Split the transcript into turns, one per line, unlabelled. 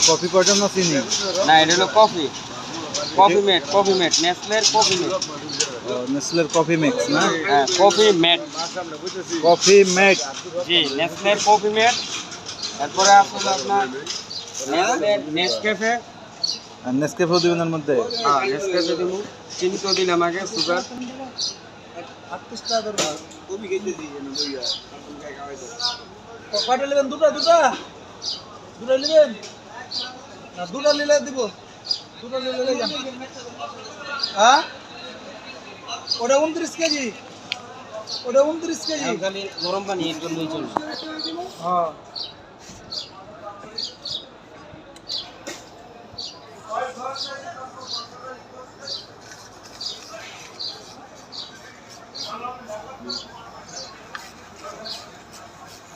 Coffee powder না চিনি?
না, এটা হলো কফি। কফি মেট নেসলের কফি মেট।
নেসলের কফি মিক্স না?
হ্যাঁ, কফি মেট।
কফি মেট।
জি, নেসলের কফি মেট। তারপরে আসলে আপনার নেসলের নেসক্যাফে।
আর নেসক্যাফে দিবেন এর মধ্যে?
হ্যাঁ, নেসক্যাফে দিব। চিনি তো দিন আমাকে, সুগার।
কয়টা নেবেন? দুটা দুটা দুটা নেবেন না? দুটা নিলে দিব, দুটা নিলে যান। হ্যাঁ, ওটা 29 কেজি, ওটা 29 কেজি।
খালি গরম পানি এর জন্যই চলবে।
হ্যাঁ।